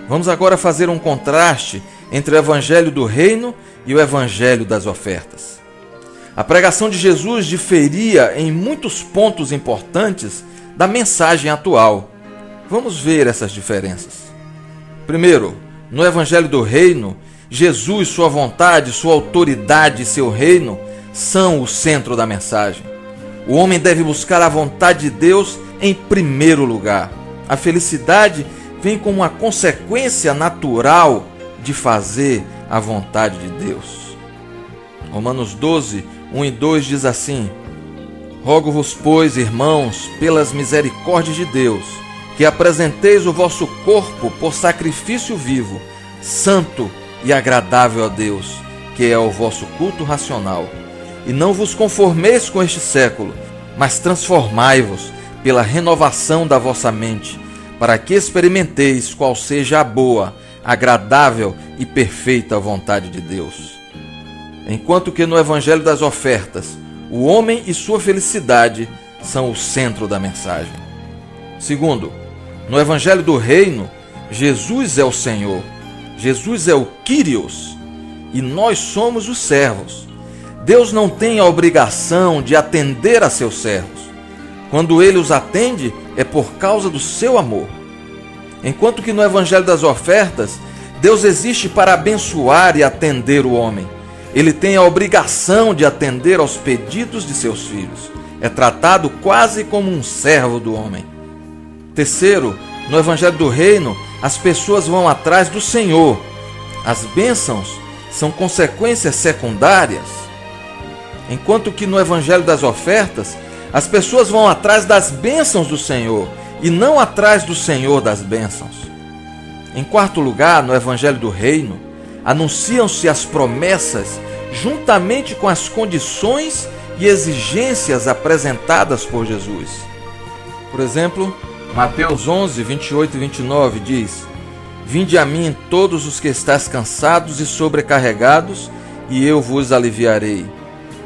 Vamos agora fazer um contraste entre o Evangelho do Reino e o Evangelho das Ofertas. A pregação de Jesus diferia em muitos pontos importantes da mensagem atual. Vamos ver essas diferenças. Primeiro, no Evangelho do Reino, Jesus, sua vontade, sua autoridade e seu reino são o centro da mensagem. O homem deve buscar a vontade de Deus em primeiro lugar. A felicidade vem como uma consequência natural de fazer a vontade de Deus. Romanos 12, 1 e 2 diz assim: Rogo-vos, pois, irmãos, pelas misericórdias de Deus, que apresenteis o vosso corpo por sacrifício vivo, santo e agradável a Deus, que é o vosso culto racional. E não vos conformeis com este século, mas transformai-vos pela renovação da vossa mente, para que experimenteis qual seja a boa, agradável e perfeita vontade de Deus. Enquanto que no Evangelho das Ofertas, o homem e sua felicidade são o centro da mensagem. Segundo, no Evangelho do Reino, Jesus é o Senhor, Jesus é o Kyrios, e nós somos os servos. Deus não tem a obrigação de atender a seus servos. Quando ele os atende, é por causa do seu amor. Enquanto que no Evangelho das Ofertas, Deus existe para abençoar e atender o homem. Ele tem a obrigação de atender aos pedidos de seus filhos. É tratado quase como um servo do homem. Terceiro, no Evangelho do Reino, as pessoas vão atrás do Senhor. As bênçãos são consequências secundárias. Enquanto que no Evangelho das Ofertas, as pessoas vão atrás das bênçãos do Senhor e não atrás do Senhor das bênçãos. Em quarto lugar, no Evangelho do Reino, anunciam-se as promessas juntamente com as condições e exigências apresentadas por Jesus. Por exemplo, Mateus 11, 28 e 29 diz: Vinde a mim todos os que estáis cansados e sobrecarregados, e eu vos aliviarei.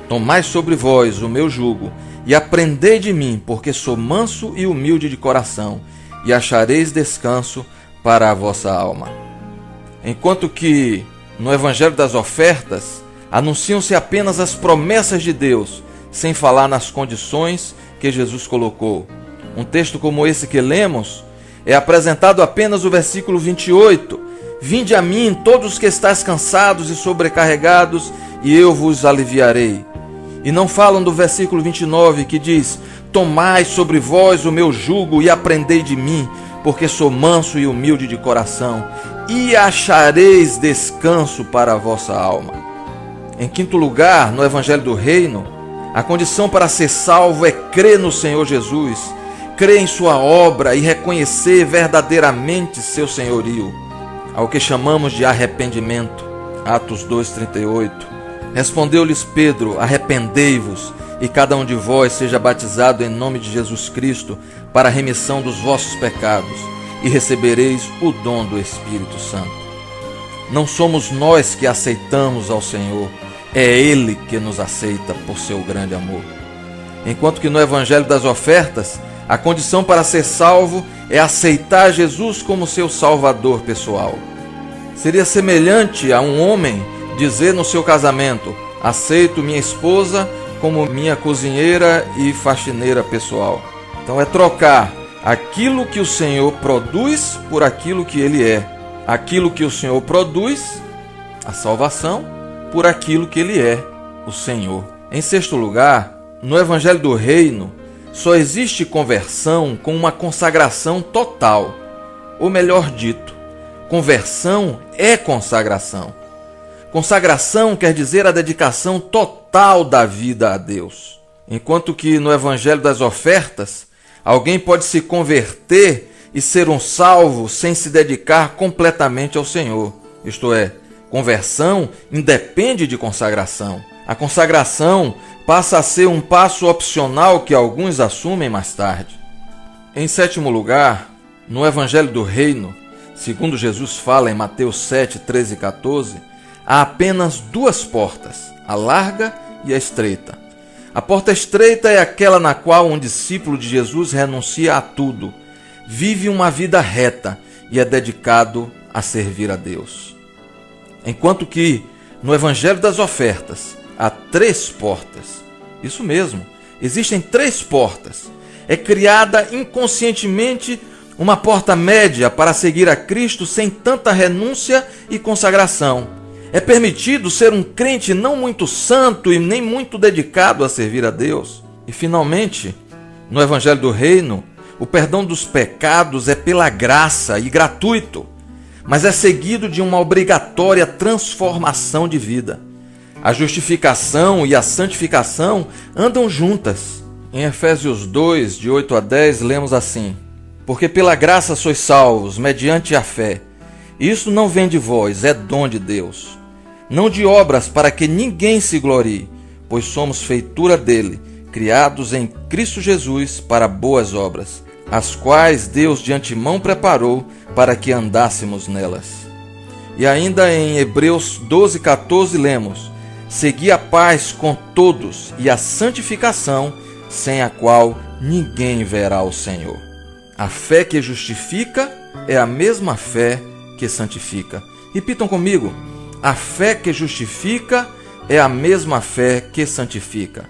Tomai sobre vós o meu jugo, e aprendei de mim, porque sou manso e humilde de coração, e achareis descanso para a vossa alma. Enquanto que, no Evangelho das Ofertas, anunciam-se apenas as promessas de Deus, sem falar nas condições que Jesus colocou. Um texto como esse que lemos é apresentado apenas o versículo 28. Vinde a mim todos os que estáis cansados e sobrecarregados, e eu vos aliviarei. E não falam do versículo 29 que diz: Tomai sobre vós o meu jugo e aprendei de mim, porque sou manso e humilde de coração, e achareis descanso para a vossa alma. Em quinto lugar, no Evangelho do Reino, a condição para ser salvo é crer no Senhor Jesus, crer em sua obra e reconhecer verdadeiramente seu senhorio, ao que chamamos de arrependimento. Atos 2,38. Respondeu-lhes Pedro: Arrependei-vos, e cada um de vós seja batizado em nome de Jesus Cristo para a remissão dos vossos pecados, e recebereis o dom do Espírito Santo. Não somos nós que aceitamos ao Senhor, é Ele que nos aceita por seu grande amor. Enquanto que no Evangelho das Ofertas, a condição para ser salvo é aceitar Jesus como seu salvador pessoal. Seria semelhante a um homem dizer no seu casamento: aceito minha esposa como minha cozinheira e faxineira pessoal. Então é trocar aquilo que o Senhor produz por aquilo que Ele é. Aquilo que o Senhor produz, a salvação, por aquilo que Ele é, o Senhor. Em sexto lugar, no Evangelho do Reino, só existe conversão com uma consagração total. Ou melhor dito, conversão é consagração. Consagração quer dizer a dedicação total da vida a Deus. Enquanto que no Evangelho das Ofertas, alguém pode se converter e ser um salvo sem se dedicar completamente ao Senhor. Isto é, conversão independe de consagração. A consagração passa a ser um passo opcional que alguns assumem mais tarde. Em sétimo lugar, no Evangelho do Reino, segundo Jesus fala em Mateus 7, 13 e 14, há apenas duas portas, a larga e a estreita. A porta estreita é aquela na qual um discípulo de Jesus renuncia a tudo, vive uma vida reta e é dedicado a servir a Deus. Enquanto que no Evangelho das Ofertas há 3 portas. Isso mesmo, existem 3 portas. É criada inconscientemente uma porta média para seguir a Cristo sem tanta renúncia e consagração. É permitido ser um crente não muito santo e nem muito dedicado a servir a Deus. E finalmente, no Evangelho do Reino, o perdão dos pecados é pela graça e gratuito, mas é seguido de uma obrigatória transformação de vida. A justificação e a santificação andam juntas. Em Efésios 2, de 8 a 10, lemos assim: Porque pela graça sois salvos, mediante a fé. Isso não vem de vós, é dom de Deus. Não de obras, para que ninguém se glorie, pois somos feitura dele, criados em Cristo Jesus para boas obras, as quais Deus de antemão preparou para que andássemos nelas. E ainda em Hebreus 12, 14 lemos: Segui a paz com todos e a santificação, sem a qual ninguém verá o Senhor. A fé que justifica é a mesma fé que santifica. Repitam comigo: a fé que justifica é a mesma fé que santifica.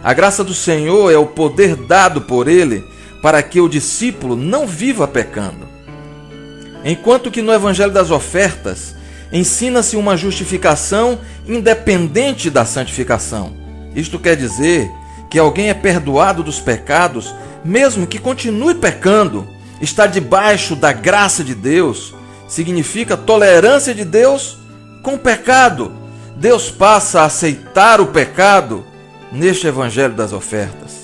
A graça do Senhor é o poder dado por Ele para que o discípulo não viva pecando. Enquanto que no Evangelho das Ofertas ensina-se uma justificação independente da santificação. Isto quer dizer que alguém é perdoado dos pecados, mesmo que continue pecando, está debaixo da graça de Deus, significa tolerância de Deus com o pecado. Deus passa a aceitar o pecado neste Evangelho das Ofertas.